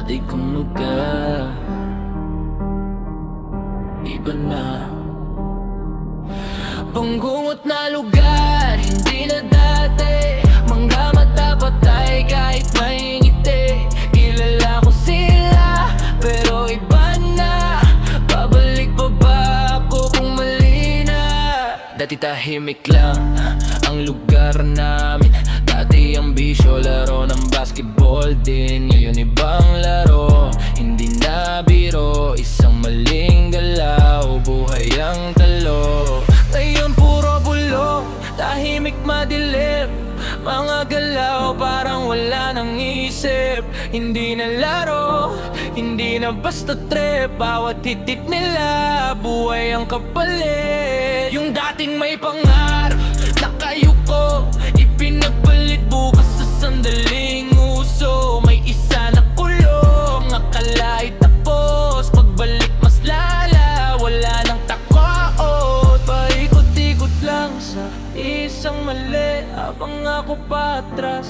dati kong lugar, iba na. Bangungot na lugar, hindi na dati. Mga mata patay kahit may ngiti. Kilala ko sila, pero iba na. Babalik pa ba ako kung mali na? Dati tahimik lang ang lugar namin. Dati ang bisyo, laro ng basketball din. Ngayon ibang laro, hindi na biro. Isang maling galaw, buhay ang talo. Ngayon puro bulong, tahimik madilim. Mga galaw parang wala nang isip. Hindi na laro, hindi na basta trip. Bawat hitit nila, buhay ang kapalit. Yung dating may pangarap, nakayuko, ipinagpalit bukas sa sandaling uso. May isa na kulong, akalain tapos. Pagbalik mas lala, wala nang takot. Paikot-ikot lang sa isang mali, habang ako patras,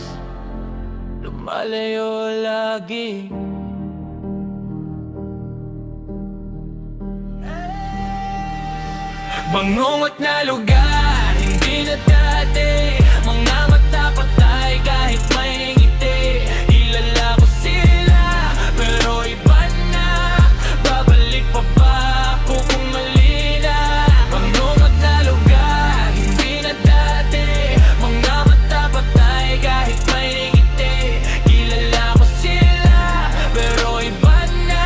lumalayo lagi. Bangungot na lugar, hindi na dati. Mga mata patay kahit may ngiti. Kilala ko sila, pero iba na. Babalik pa ba ako kung mali na? Bangungot na lugar, hindi na dati. Mga mata patay kahit may ngiti. Kilala ko sila, pero iba na.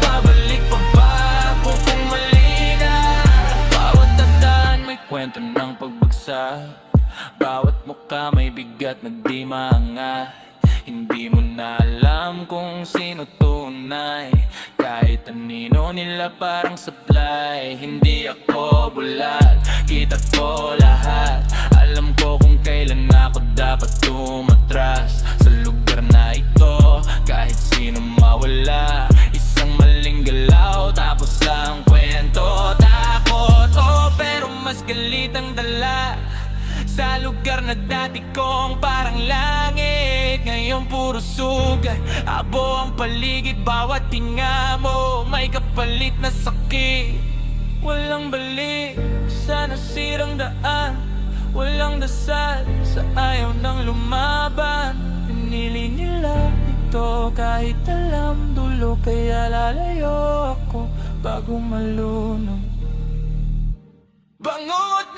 Babalik pa ba ako kung mali na? Bawat tandaan may kwento ng pagbagsak. Bawat mukha may bigat na di maangat. Hindi mo na alam kung sino tunay. Kahit anino nila parang supply. Hindi ako bulag, kita ko lahat. Alam ko kung kailan ako dapat tumatras. Sa lugar na ito, kahit sino mawala. Isang maling galaw, tapos ang kwento. Takot, oh, pero mas galit ang dala. Sa lugar na dati kong parang langit, ngayon puro sugat, abo ang paligid. Bawat tinga mo may kapalit na sakit. Walang balik sa nasirang daan, walang dasal sa ayaw ng lumaban. Pinili nila ito kahit alam dulo, kaya lalayo ako bago malunod. Bangungot